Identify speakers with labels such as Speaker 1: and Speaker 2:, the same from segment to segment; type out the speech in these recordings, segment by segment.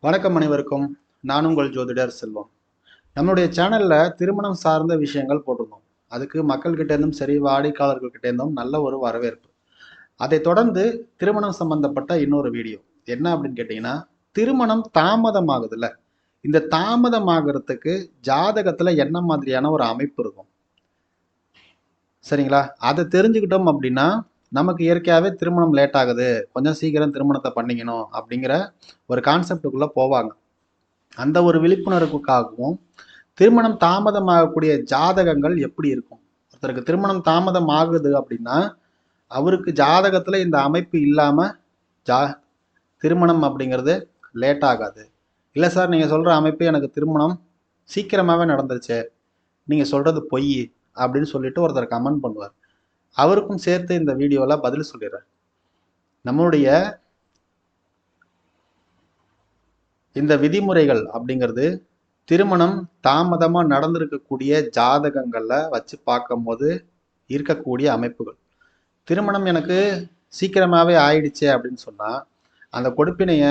Speaker 1: வணக்கம் அனைவருக்கும். நான் உங்கள் ஜோதிடர் செல்வம். நம்மளுடைய சேனல்ல திருமணம் சார்ந்த விஷயங்கள் போட்டிருந்தோம். அதுக்கு மக்கள்கிட்ட இருந்தும் சரி, வாடிக்கையாளர்கள்கிட்ட இருந்தும் நல்ல ஒரு வரவேற்பு. அதை தொடர்ந்து திருமணம் சம்பந்தப்பட்ட இன்னொரு வீடியோ. என்ன அப்படின்னு கேட்டீங்கன்னா, திருமணம் தாமதமாகுதுல்ல. இந்த தாமதமாகறதுக்கு ஜாதகத்துல என்ன மாதிரியான ஒரு அமைப்பு இருக்கும்? சரிங்களா? அதை தெரிஞ்சுக்கிட்டோம் அப்படின்னா, நமக்கு இயற்கையாவே திருமணம் லேட் ஆகுது. கொஞ்சம் சீக்கிரம் திருமணத்தை பண்ணிக்கணும் அப்படிங்கிற ஒரு கான்செப்டுக்குள்ள போவாங்க. அந்த ஒரு விழிப்புணர்வுக்காகவும் திருமணம் தாமதமாகக்கூடிய ஜாதகங்கள் எப்படி இருக்கும்? ஒருத்தருக்கு திருமணம் தாமதம் ஆகுது அப்படின்னா அவருக்கு ஜாதகத்துல இந்த அமைப்பு இல்லாம ஜா திருமணம் அப்படிங்கிறது லேட் ஆகாது. இல்லை சார், நீங்க சொல்ற அமைப்பு எனக்கு திருமணம் சீக்கிரமாவே நடந்துருச்சு, நீங்க சொல்றது பொய் அப்படின்னு சொல்லிட்டு ஒருத்தர் கமெண்ட் பண்ணுவார். அவருக்கும் சேர்த்து இந்த வீடியோல பதில் சொல்லிடுறேன். நம்மளுடைய இந்த விதிமுறைகள் அப்படிங்கிறது திருமணம் தாமதமா நடந்திருக்கக்கூடிய ஜாதகங்கள்ல வச்சு பார்க்கும்போது இருக்கக்கூடிய அமைப்புகள். திருமணம் எனக்கு சீக்கிரமாவே ஆயிடுச்சு அப்படின்னு சொன்னா அந்த கொடுப்பினைய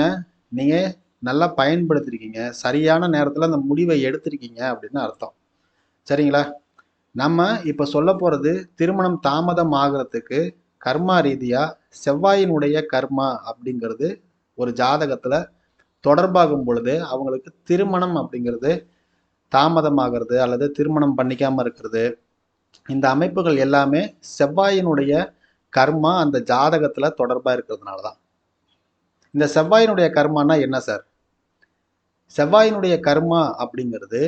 Speaker 1: நீங்க நல்லா பயன்படுத்திருக்கீங்க, சரியான நேரத்துல அந்த முடிவை எடுத்திருக்கீங்க அப்படின்னு அர்த்தம். சரிங்களா? நம்ம இப்ப சொல்ல போறது திருமணம் தாமதம் ஆகிறதுக்கு கர்மா ரீதியா செவ்வாயினுடைய கர்மா அப்படிங்கிறது ஒரு ஜாதகத்துல தொடர்பாகும் பொழுது அவங்களுக்கு திருமணம் அப்படிங்கிறது தாமதமாகிறது அல்லது திருமணம் பண்ணிக்காம இருக்கிறது, இந்த அமைப்புகள் எல்லாமே செவ்வாயினுடைய கர்மா அந்த ஜாதகத்துல தொடர்பா இருக்கிறதுனால தான். இந்த செவ்வாயினுடைய கர்மானா என்ன சார்? செவ்வாயினுடைய கர்மா அப்படிங்கிறது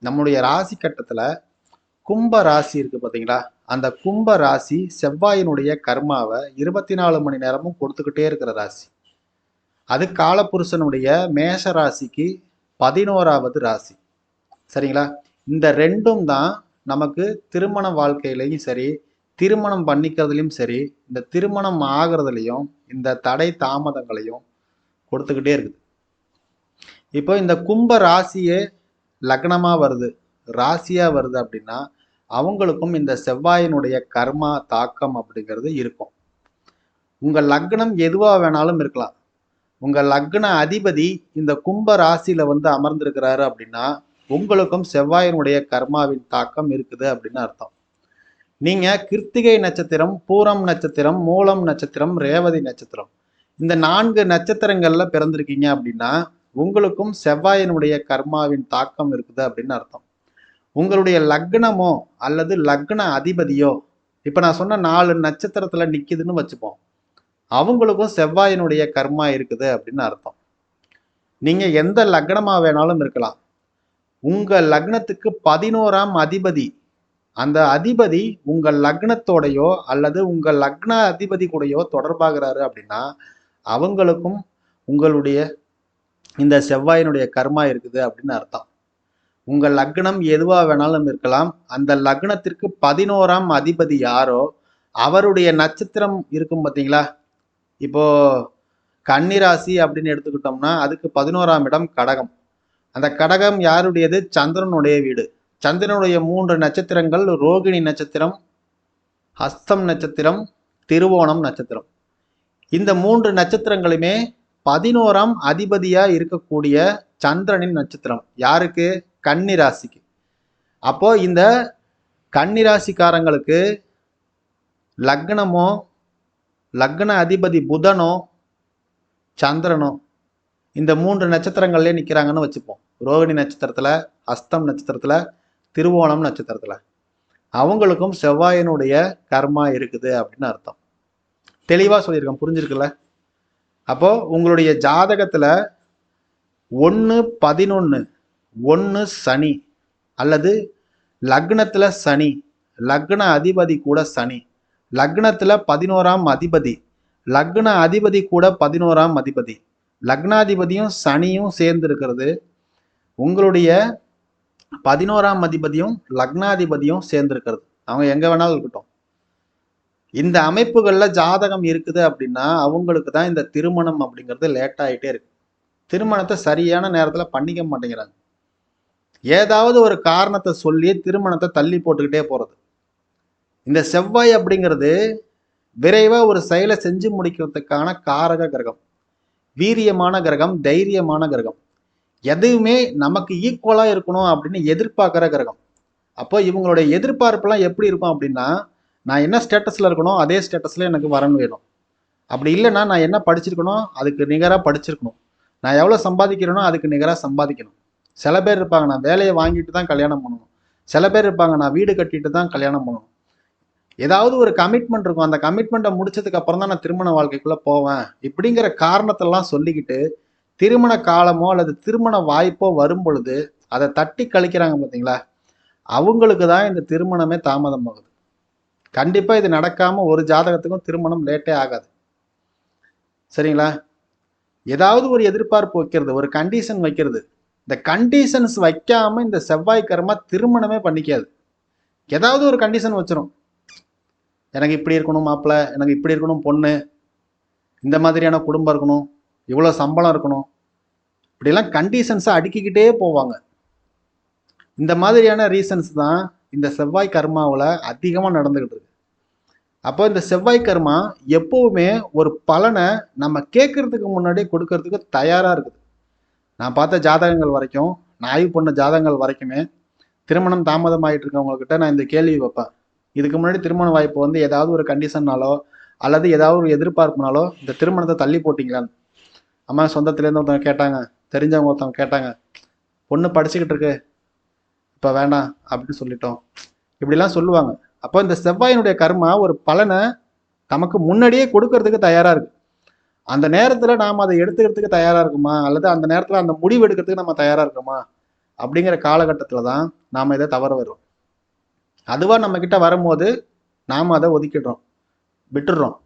Speaker 1: நம்முடைய ராசி கட்டத்துல கும்ப ராசி இருக்கு பாத்தீங்களா? அந்த கும்ப ராசி செவ்வாயினுடைய கர்மாவை 24 மணி நேரமும் கொடுத்துக்கிட்டே இருக்கிற ராசி. அது காலபுருஷனுடைய மேஷ ராசிக்கு 11வது ராசி. சரிங்களா? இந்த ரெண்டும் தான் நமக்கு திருமண வாழ்க்கையிலையும் சரி, திருமணம் பண்ணிக்கிறதுலையும் சரி, இந்த திருமணம் ஆகிறதுலையும் இந்த தடை தாமதங்களையும் கொடுத்துக்கிட்டே இருக்குது. இப்போ இந்த கும்ப ராசியே லக்னமா வருது, ராசியா வருது அப்படின்னா அவங்களுக்கும் இந்த செவ்வாயினுடைய கர்மா தாக்கம் அப்படிங்கிறது இருக்கும். உங்க லக்னம் எதுவா வேணாலும் இருக்கலாம். உங்க லக்ன அதிபதி இந்த கும்ப ராசியில வந்து அமர்ந்திருக்கிறாரு அப்படின்னா உங்களுக்கும் செவ்வாயினுடைய கர்மாவின் தாக்கம் இருக்குது அப்படின்னு அர்த்தம். நீங்க கிருத்திகை நட்சத்திரம், பூரம் நட்சத்திரம், மூலம் நட்சத்திரம், ரேவதி நட்சத்திரம், இந்த 4 நட்சத்திரங்கள்ல பிறந்திருக்கீங்க அப்படின்னா உங்களுக்கும் செவ்வாயினுடைய கர்மாவின் தாக்கம் இருக்குது அப்படின்னு அர்த்தம். உங்களுடைய லக்னமோ அல்லது லக்ன அதிபதியோ இப்ப நான் சொன்ன 4 நட்சத்திரத்துல நிக்குதுன்னு வச்சுப்போம், அவங்களுக்கும் செவ்வாயினுடைய கர்மா இருக்குது அப்படின்னு அர்த்தம். நீங்க எந்த லக்னமா வேணாலும் இருக்கலாம். உங்க லக்னத்துக்கு 11ஆம் அதிபதி, அந்த அதிபதி உங்க லக்னத்தோடையோ அல்லது உங்க லக்ன அதிபதி கூடயோ தொடர்பாகிறாரு அப்படின்னா அவங்களுக்கும் உங்களுடைய இந்த செவ்வாயினுடைய கர்மா இருக்குது அப்படின்னு அர்த்தம். உங்க லக்னம் எதுவா வேணாலும் இருக்கலாம். அந்த லக்னத்திற்கு 11ஆம் அதிபதி யாரோ அவருடைய நட்சத்திரம் இருக்கும் பார்த்தீங்களா? இப்போ கன்னிராசி அப்படின்னு எடுத்துக்கிட்டோம்னா அதுக்கு 11ஆம் இடம் கடகம். அந்த கடகம் யாருடையது? சந்திரனுடைய வீடு. சந்திரனுடைய 3 நட்சத்திரங்கள் ரோகிணி நட்சத்திரம், ஹஸ்தம் நட்சத்திரம், திருவோணம் நட்சத்திரம். இந்த 3 நட்சத்திரங்களுமே 11ஆம் அதிபதியா இருக்கக்கூடிய சந்திரனின் நட்சத்திரம். யாருக்கு? கன்னிராசிக்கு. அப்போ இந்த கன்னிராசிக்காரங்களுக்கு லக்னமோ லக்ன அதிபதி புதனோ சந்திரனோ இந்த 3 நட்சத்திரங்கள்ல நிக்கிறாங்கன்னு வச்சுப்போம். ரோகிணி நட்சத்திரத்துல, ஹஸ்தம் நட்சத்திரத்துல, திருவோணம் நட்சத்திரத்துல அவங்களுக்கும் செவ்வாயினுடைய கர்மா இருக்குது அப்படின்னு அர்த்தம். தெளிவா சொல்லியிருக்கேன், புரிஞ்சிருக்குல்ல? அப்போ உங்களுடைய ஜாதகத்துல 1-11 1 சனி அல்லது லக்னத்துல சனி, லக்ன அதிபதி கூட சனி, லக்னத்துல 11ஆம் அதிபதி, லக்ன அதிபதி கூட 11ஆம் அதிபதி, லக்னாதிபதியும் சனியும் சேர்ந்து இருக்கிறது, உங்களுடைய 11ஆம் அதிபதியும் லக்னாதிபதியும் சேர்ந்து இருக்கிறது. அவங்க எங்க வேணாலும் இருக்கட்டும். இந்த அமைப்புகள்ல ஜாதகம் இருக்குது அப்படின்னா அவங்களுக்கு தான் இந்த திருமணம் அப்படிங்கிறது லேட் ஆகிட்டே இருக்கு. திருமணத்தை சரியான நேரத்துல பண்ணிக்க மாட்டேங்கிறாங்க. ஏதாவது ஒரு காரணத்தை சொல்லி திருமணத்தை தள்ளி போட்டுக்கிட்டே போறது. இந்த செவ்வாய் அப்படிங்கிறது விரைவா ஒரு செயலை செஞ்சு முடிக்கிறதுக்கான காரக கிரகம். வீரியமான கிரகம், தைரியமான கிரகம். எதுவுமே நமக்கு ஈக்குவலா இருக்கணும் அப்படின்னு எதிர்பார்க்கிற கிரகம். அப்போ இவங்களுடைய எதிர்பார்ப்புலாம் எப்படி இருக்கும் அப்படின்னா, நான் என்ன ஸ்டேட்டஸ்ல இருக்கணும் அதே ஸ்டேட்டஸ்ல எனக்கு வரன் வேணும். அப்படி இல்லைன்னா நான் என்ன படிச்சிருக்கணும் அதுக்கு நிகராக படிச்சிருக்கணும். நான் எவ்வளோ சம்பாதிக்கிறேனோ அதுக்கு நிகராக சம்பாதிக்கணும். சில பேர் இருப்பாங்க நான் வேலையை வாங்கிட்டு தான் கல்யாணம் பண்ணணும். சில பேர் இருப்பாங்க நான் வீடு கட்டிட்டு தான் கல்யாணம் பண்ணணும். ஏதாவது ஒரு கமிட்மெண்ட் இருக்கும். அந்த கமிட்மெண்ட்டை முடிச்சதுக்கு அப்புறம் தான் நான் திருமண வாழ்க்கைக்குள்ள போவேன். இப்படிங்கிற காரணத்தெல்லாம் சொல்லிக்கிட்டு திருமண காலமோ அல்லது திருமண வாய்ப்போ வரும் பொழுது அதை தட்டி கழிக்கிறாங்க பார்த்தீங்களா, அவங்களுக்கு தான் இந்த திருமணமே தாமதமாகுது. கண்டிப்பா இது நடக்காம ஒரு ஜாதகத்துக்கும் திருமணம் லேட்டே ஆகாது. சரிங்களா? ஏதாவது ஒரு எதிர்பார்ப்பு வைக்கிறது, ஒரு கண்டிஷன் வைக்கிறது. இந்த கண்டிஷன்ஸ் வைக்காம இந்த செவ்வாய் கர்மா திருமணமே பண்ணிக்காது. ஏதாவது ஒரு கண்டிஷன் வச்சிரும். எனக்கு இப்படி இருக்கணும் மாப்பிள்ளை, எனக்கு இப்படி இருக்கணும் பொண்ணு, இந்த மாதிரியான குடும்பம் இருக்கணும், இவ்வளோ சம்பளம் இருக்கணும், இப்படிலாம் கண்டிஷன்ஸை அடுக்கிக்கிட்டே போவாங்க. இந்த மாதிரியான ரீசன்ஸ் தான் இந்த செவ்வாய் கர்மாவில் அதிகமாக நடந்துகிட்டு இருக்கு. அப்போ இந்த செவ்வாய் கர்மா எப்பவுமே ஒரு பலனை நம்ம கேட்கறதுக்கு முன்னாடியே கொடுக்கறதுக்கு தயாராக இருக்குது. நான் பார்த்த ஜாதகங்கள் வரைக்கும், நான் ஆய்வு பண்ண ஜாதகங்கள் வரைக்குமே திருமணம் தாமதமாயிட்டு இருக்கவங்கக்கிட்ட நான் இந்த கேள்வி வைப்பேன். இதுக்கு முன்னாடி திருமண வாய்ப்பு வந்து ஏதாவது ஒரு கண்டிஷன்னாலோ அல்லது ஏதாவது ஒரு எதிர்பார்ப்புனாலோ இந்த திருமணத்தை தள்ளி போட்டிங்களான்னு. அம்மா சொந்தத்துலேருந்து ஒருத்தவங்க கேட்டாங்க, தெரிஞ்சவங்க ஒருத்தவங்க கேட்டாங்க, பொண்ணு படிச்சுக்கிட்டு இருக்கு இப்போ வேண்டாம் அப்படின்னு சொல்லிட்டோம், இப்படிலாம் சொல்லுவாங்க. அப்போ இந்த செவ்வாயினுடைய கர்மா ஒரு பலனை நமக்கு முன்னாடியே கொடுக்கறதுக்கு தயாராக இருக்கு. அந்த நேரத்தில் நாம் அதை எடுத்துக்கிறதுக்கு தயாராக இருக்குமா அல்லது அந்த நேரத்தில் அந்த முடிவு எடுக்கிறதுக்கு நம்ம தயாராக இருக்கோமா அப்படிங்கிற காலகட்டத்தில் தான் நாம் இதை தவற வரும். அதுவாக நம்ம கிட்ட வரும்போது நாம் அதை ஒதுக்கிடுறோம், விட்டுடுறோம்.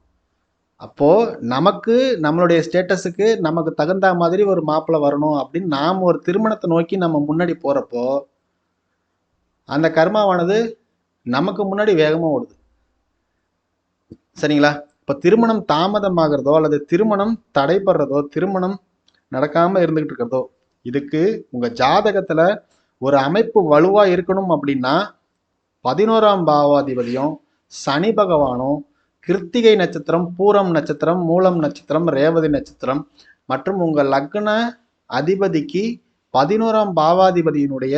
Speaker 1: அப்போது நமக்கு நம்மளுடைய ஸ்டேட்டஸுக்கு நமக்கு தகுந்த மாதிரி ஒரு மாப்பிள்ளை வரணும் அப்படின்னு நாம் ஒரு திருமணத்தை நோக்கி நம்ம முன்னாடி போகிறப்போ அந்த கர்மாவானது நமக்கு முன்னாடி வேகமாக ஓடுது. சரிங்களா? இப்போ திருமணம் தாமதமாகிறதோ அல்லது திருமணம் தடைப்படுறதோ திருமணம் நடக்காமல் இருந்துகிட்டு இருக்கிறதோ, இதுக்கு உங்கள் ஜாதகத்தில் ஒரு அமைப்பு வலுவாக இருக்கணும் அப்படின்னா 11ஆம் பாவாதிபதியும் சனி பகவானும் கிருத்திகை நட்சத்திரம், பூரம் நட்சத்திரம், மூலம் நட்சத்திரம், ரேவதி நட்சத்திரம் மற்றும் உங்கள் லக்ன அதிபதிக்கு 11ஆம் பாவாதிபதியினுடைய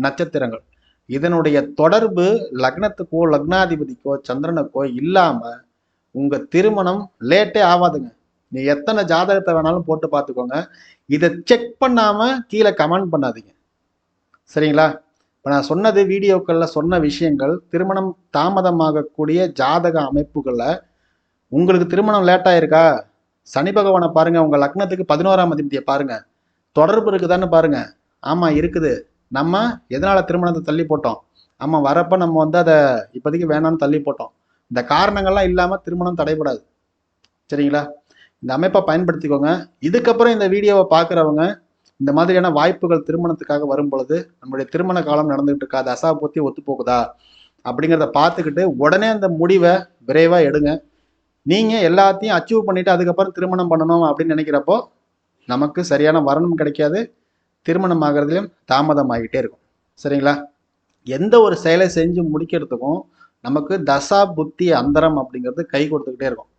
Speaker 1: நட்சத்திரங்கள், இதனுடைய தொடர்பு லக்னத்துக்கோ லக்னாதிபதிக்கோ சந்திரனுக்கோ இல்லாம உங்க திருமணம் லேட்டே ஆகாதுங்க. நீ எத்தனை ஜாதகத்தை வேணாலும் போட்டு பார்த்துக்கோங்க, இதை செக் பண்ணாம கீழே கமெண்ட் பண்ணாதீங்க. சரிங்களா? இப்போ நான் சொன்னது வீடியோக்களில் சொன்ன விஷயங்கள் திருமணம் தாமதமாகக்கூடிய ஜாதக அமைப்புகளில் உங்களுக்கு திருமணம் லேட்டாக இருக்கா, சனி பகவானை பாருங்க, உங்க லக்னத்துக்கு 11ஆம் அதிபதியை பாருங்க, தொடர்பு இருக்குதான்னு பாருங்க. ஆமா இருக்குது. நம்ம எதனால திருமணத்தை தள்ளி போட்டோம், ஆமா வரப்ப நம்ம வந்து அதை இப்போதைக்கு வேணாம்னு தள்ளி போட்டோம். இந்த காரணங்கள்லாம் இல்லாம திருமணம் தடைபடாது. சரிங்களா? இந்த அமைப்பை பயன்படுத்திக்கோங்க. இதுக்கப்புறம் இந்த வீடியோவை பார்க்குறவங்க இந்த மாதிரியான வாய்ப்புகள் திருமணத்துக்காக வரும் பொழுது நம்மளுடைய திருமண காலம் நடந்துகிட்டு இருக்கா, தசா பூர்த்தி ஒத்து போகுதா அப்படிங்கிறத பார்த்துக்கிட்டு உடனே அந்த முடிவை விரைவா எடுங்க. நீங்க எல்லாத்தையும் அச்சீவ் பண்ணிட்டு அதுக்கப்புறம் திருமணம் பண்ணணும் அப்படின்னு நினைக்கிறப்போ நமக்கு சரியான வரணும் கிடைக்காது, திருமணம் ஆகிறதுலையும் தாமதம் ஆகிட்டே இருக்கும். சரிங்களா? எந்த ஒரு செயலை செஞ்சு முடிக்கிறதுக்கும் நமக்கு தசா புத்தி அந்தரம் அப்படிங்கிறது கை கொடுத்துக்கிட்டே இருக்கும்.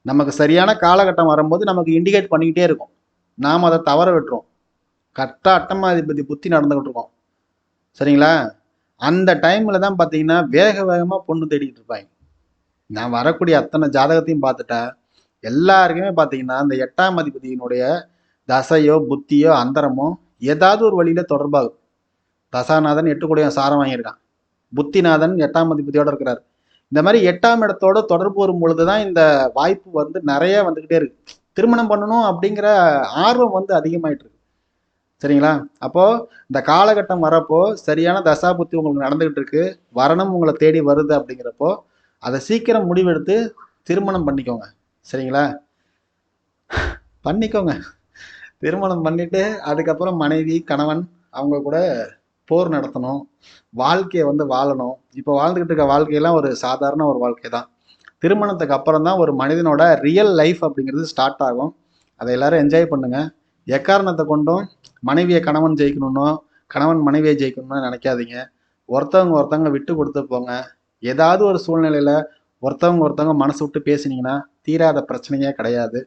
Speaker 1: நமக்கு சரியான காலகட்டம் வரும்போது நமக்கு இண்டிகேட் பண்ணிக்கிட்டே இருக்கும், நாம் அதை தவற விட்டுரும். கரெக்டாக அட்டமாதிபதி புத்தி நடந்துகிட்டு இருக்கோம். சரிங்களா? அந்த டைமில் தான் பார்த்தீங்கன்னா வேக வேகமாக பொண்ணு தேடிக்கிட்டு இருப்பாங்க. நான் வரக்கூடிய அத்தனை ஜாதகத்தையும் பார்த்துட்டா எல்லாருக்குமே பார்த்தீங்கன்னா அந்த 8ஆம் அதிபதியினுடைய தசையோ புத்தியோ அந்தரமோ ஏதாவது ஒரு வழியில தொடர்பாகும். தசாநாதன் 8 கூடையும் சாரம் வாங்கியிருக்கான், புத்திநாதன் 8ஆம் அதிபதியோட இருக்கிறார். இந்த மாதிரி 8ஆம் இடத்தோட தொடர்பு வரும் பொழுதுதான் இந்த வாய்ப்பு வந்து நிறைய வந்துகிட்டே இருக்கு. திருமணம் பண்ணணும் அப்படிங்கிற ஆர்வம் வந்து அதிகமாயிட்டு இருக்கு. சரிங்களா? அப்போ இந்த காலகட்டம் வரப்போ சரியான தசா புத்தி உங்களுக்கு நடந்துகிட்டு இருக்கு, வரணும் உங்களை தேடி வருது அப்படிங்கிறப்போ அதை சீக்கிரம் முடிவெடுத்து திருமணம் பண்ணிக்கோங்க. சரிங்களா? பண்ணிக்கோங்க. திருமணம் பண்ணிட்டு அதுக்கப்புறம் மனைவி கணவன் அவங்க கூட போர் நடத்தணும், வாழ்க்கையை வந்து வாழணும். இப்போ வாழ்ந்துகிட்டு இருக்க வாழ்க்கையெல்லாம் ஒரு சாதாரண ஒரு வாழ்க்கை தான். திருமணத்துக்கு அப்புறம் தான் ஒரு மனிதனோட ரியல் லைஃப் அப்படிங்கிறது ஸ்டார்ட் ஆகும். அதை எல்லாரும் என்ஜாய் பண்ணுங்க. எக்காரணத்தை கொண்டும் மனைவியை கணவன் ஜெயிக்கணும்னோ கணவன் மனைவியை ஜெயிக்கணும்னு நினைக்காதீங்க. ஒருத்தவங்க விட்டு கொடுத்து போங்க. ஏதாவது ஒரு சூழ்நிலையில ஒருத்தவங்க மனசு விட்டு பேசினீங்கன்னா தீராத பிரச்சனையே கிடையாது.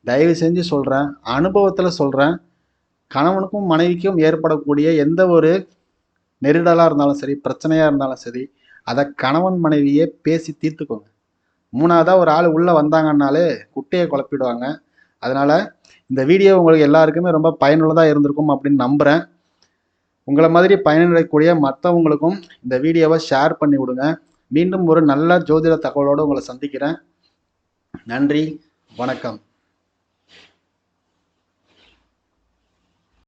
Speaker 1: தயவு செஞ்சு சொல்கிறேன், அனுபவத்தில் சொல்கிறேன். கணவனுக்கும் மனைவிக்கும் ஏற்படக்கூடிய எந்த ஒரு நெருடலாக இருந்தாலும் சரி, பிரச்சனையாக இருந்தாலும் சரி, அதை கணவன் மனைவியே பேசி தீர்த்துக்கோங்க. மூணாவதாக ஒரு ஆள் உள்ளே வந்தாங்கன்னாலே குட்டையை குழப்பிடுவாங்க. அதனால் இந்த வீடியோ உங்களுக்கு எல்லாருக்குமே ரொம்ப பயனுள்ளதாக இருந்திருக்கும் அப்படின்னு நம்புகிறேன். உங்களை மாதிரி பயனடையக்கூடிய மற்றவங்களுக்கும் இந்த வீடியோவை ஷேர் பண்ணி விடுங்க. மீண்டும் ஒரு நல்ல ஜோதிட தகவலோடு உங்களை சந்திக்கிறேன். நன்றி, வணக்கம்.